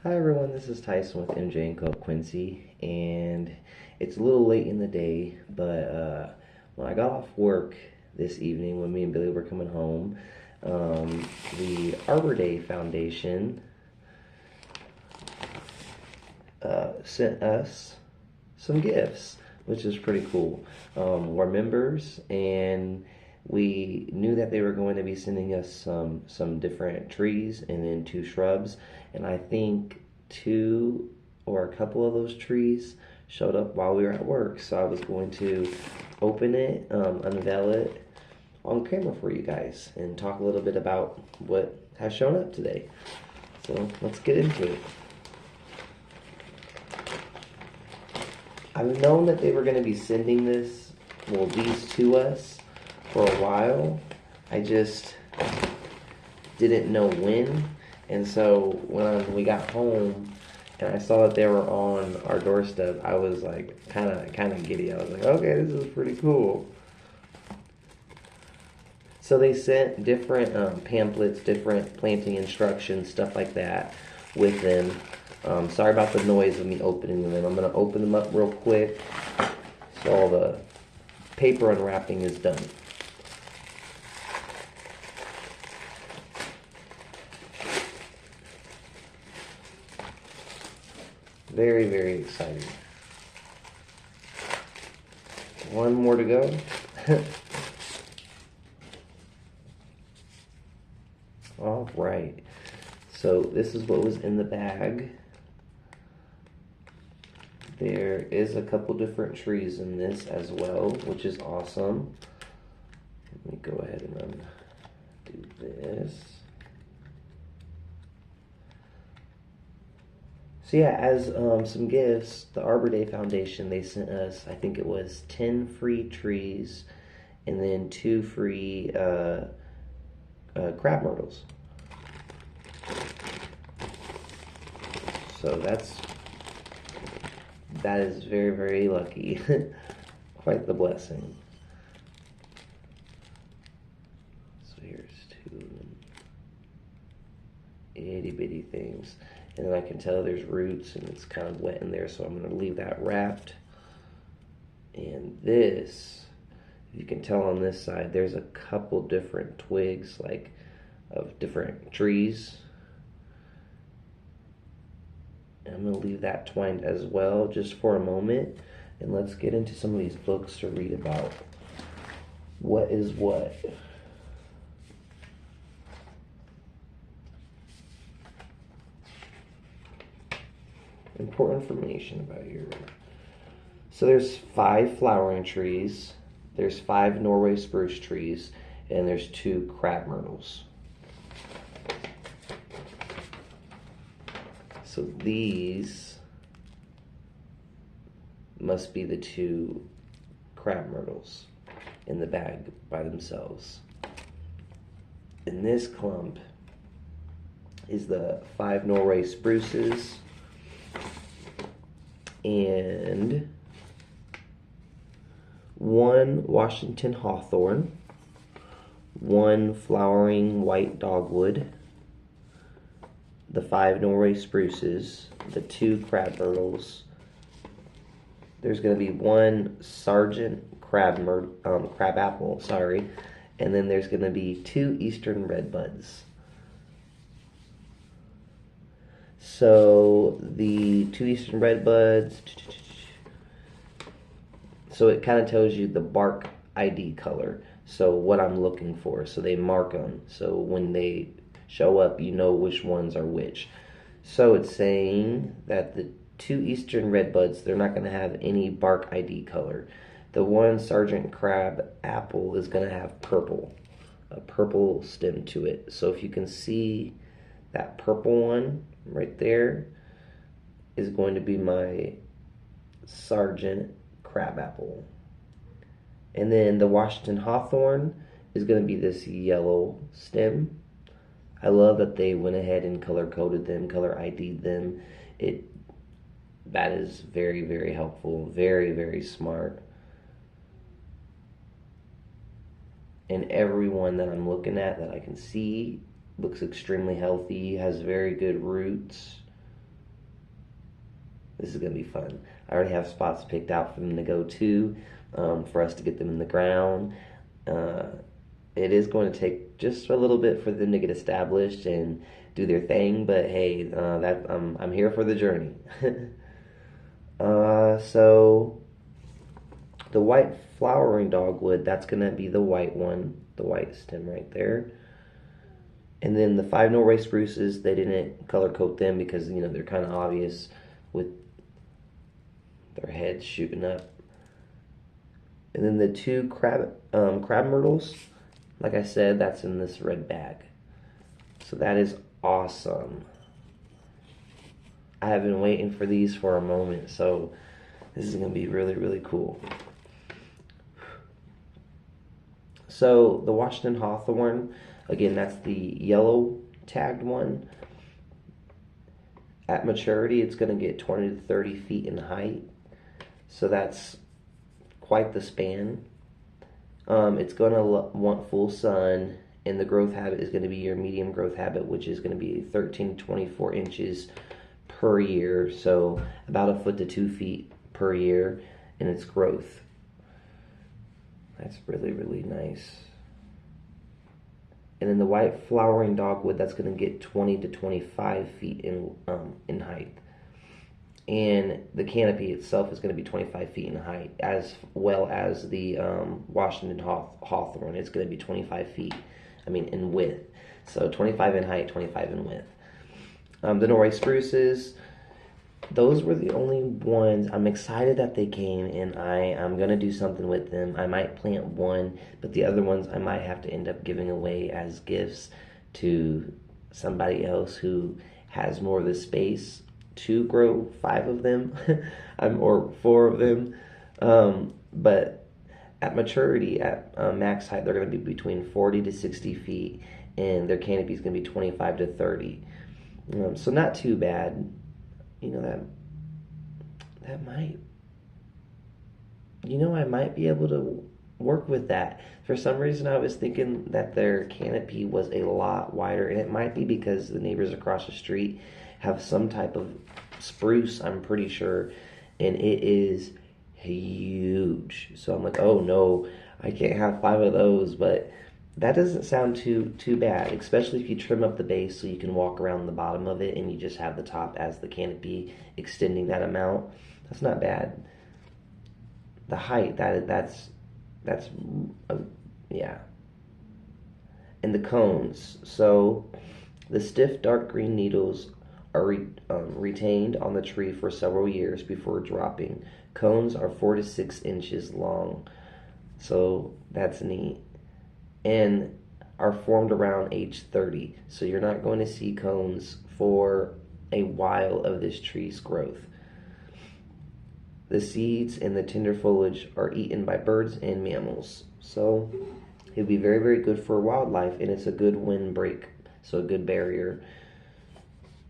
Hi everyone, this is Tyson with MJ and Co. Quincy, and it's a little late in the day, but when I got off work this evening, when me and Billy were coming home, the Arbor Day Foundation sent us some gifts, which is pretty cool. We're members, and we knew that they were going to be sending us some different trees and then two shrubs, and I think two or a couple of those trees showed up while we were at work. So I was going to open it, unveil it on camera for you guys, and talk a little bit about what has shown up today. So let's get into it. I've known that they were going to be sending these to us for a while. I just didn't know when. And so when we got home and I saw that they were on our doorstep, I was like kind of giddy. I was like, okay, this is pretty cool. So they sent different pamphlets, different planting instructions, stuff like that with them. Sorry about the noise of me opening them. I'm going to open them up real quick so all the paper unwrapping is done. Very, very exciting. One more to go. All right. So this is what was in the bag. There is a couple different trees in this as well, which is awesome. Let me go ahead and do this. So yeah, as some gifts, the Arbor Day Foundation, they sent us, I think it was 10 free trees and then 2 free crab myrtles. So that is very, very lucky. Quite the blessing. So here's 2 itty bitty things. And then I can tell there's roots and it's kind of wet in there, so I'm going to leave that wrapped. And this, you can tell on this side, there's a couple different twigs, like, of different trees. And I'm going to leave that twined as well, just for a moment. And let's get into some of these books to read about what is what. Important information about here. So there's 5 flowering trees, there's 5 Norway spruce trees, and there's 2 crab myrtles. So these must be the 2 crab myrtles in the bag by themselves. And this clump is the 5 Norway spruces and 1 Washington hawthorn, 1 flowering white dogwood, the 5 Norway spruces, the 2 crab myrtles. There's going to be 1 Sargent crab apple, and then there's going to be 2 eastern redbuds. So the 2 eastern redbuds, so it kind of tells you the bark ID color, so what I'm looking for. So they mark them, so when they show up, you know which ones are which. So it's saying that the 2 eastern redbuds, they're not going to have any bark ID color. The 1 Sargent crab apple is going to have a purple stem to it. So if you can see that purple one right there is going to be my Sargent crab apple. And then the Washington hawthorn is going to be this yellow stem. I love that they went ahead and color coded them, color ID'd them. That is very, very helpful, very, very smart. And every one that I'm looking at that I can see looks extremely healthy, has very good roots. This is going to be fun. I already have spots picked out for them to go to, for us to get them in the ground. It is going to take just a little bit for them to get established and do their thing, but hey, I'm here for the journey. So the white flowering dogwood, that's going to be the white one, the white stem right there. And then the 5 Norway spruces, they didn't color coat them because, you know, they're kind of obvious with their heads shooting up. And then the 2 crab myrtles, like I said, that's in this red bag. So that is awesome. I have been waiting for these for a moment, so this is going to be really, really cool. So the Washington Hawthorn, again, that's the yellow tagged one. At maturity, it's going to get 20 to 30 feet in height. So that's quite the span. It's going to want full sun, and the growth habit is going to be your medium growth habit, which is going to be 13 to 24 inches per year. So about 1 foot to 2 feet per year in its growth. That's really, really nice. And then the white flowering dogwood, that's going to get 20 to 25 feet in height. And the canopy itself is going to be 25 feet in height, as well as the Washington Hawthorn. It's going to be 25 feet, in width. So 25 in height, 25 in width. The Norway spruces, those were the only ones. I'm excited that they came, and I'm going to do something with them. I might plant one, but the other ones I might have to end up giving away as gifts to somebody else who has more of the space to grow 5 of them or 4 of them. But at maturity, at max height, they're going to be between 40 to 60 feet, and their canopy is going to be 25 to 30. So not too bad. You know, that might, I might be able to work with that. For some reason, I was thinking that their canopy was a lot wider, and it might be because the neighbors across the street have some type of spruce, I'm pretty sure, and it is huge. So I'm like, oh no, I can't have 5 of those, but that doesn't sound too bad, especially if you trim up the base so you can walk around the bottom of it and you just have the top as the canopy extending that amount. That's not bad. The height, that's yeah. And the cones. So the stiff dark green needles are retained on the tree for several years before dropping. Cones are 4 to 6 inches long. So that's neat. And are formed around age 30. So you're not going to see cones for a while of this tree's growth. The seeds and the tender foliage are eaten by birds and mammals. So it'd be very, very good for wildlife, and it's a good windbreak, so a good barrier.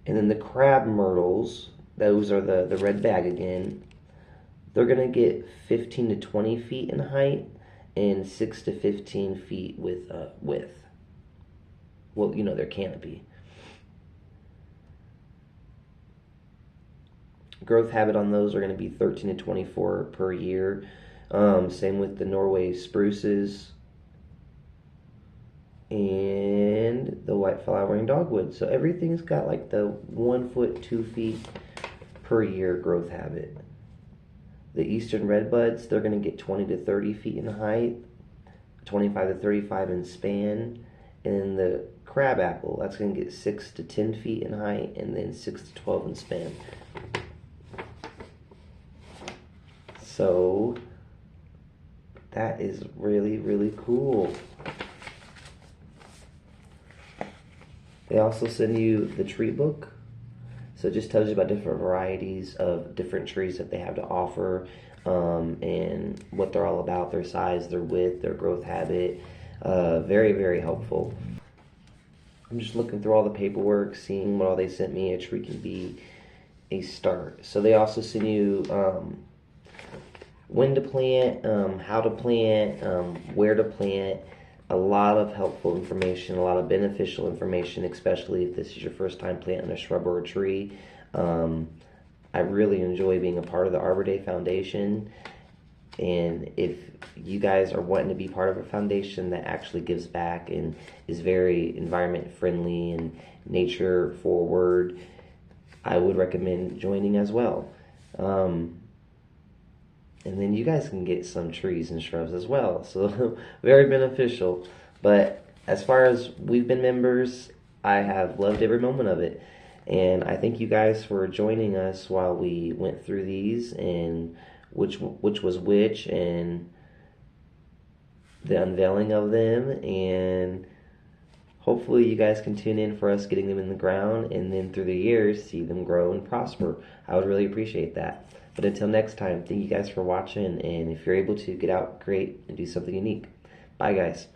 And then the crab myrtles, those are the red bag again. They're going to get 15 to 20 feet in height and 6 to 15 feet with width. Well, their canopy. Growth habit on those are going to be 13 to 24 per year. Same with the Norway spruces and the white flowering dogwood. So everything's got like the 1 foot, 2 feet per year growth habit. The eastern redbuds, they're going to get 20 to 30 feet in height, 25 to 35 in span. And the crabapple, that's going to get 6 to 10 feet in height, and then 6 to 12 in span. So that is really, really cool. They also send you the tree book. So it just tells you about different varieties of different trees that they have to offer, and what they're all about, their size, their width, their growth habit. Very, very helpful. I'm just looking through all the paperwork, seeing what all they sent me. A tree can be a start. So they also send you when to plant, how to plant, where to plant. A lot of helpful information, a lot of beneficial information, especially if this is your first time planting a shrub or a tree. I I really enjoy being a part of the Arbor Day Foundation. And if you guys are wanting to be part of a foundation that actually gives back and is very environment friendly and nature forward, I would recommend joining as well. And then you guys can get some trees and shrubs as well. So very beneficial. But as far as we've been members, I have loved every moment of it. And I thank you guys for joining us while we went through these and which was which and the unveiling of them, and hopefully you guys can tune in for us getting them in the ground and then through the years see them grow and prosper. I would really appreciate that. But until next time, thank you guys for watching, and if you're able to, get out, create, and do something unique. Bye guys.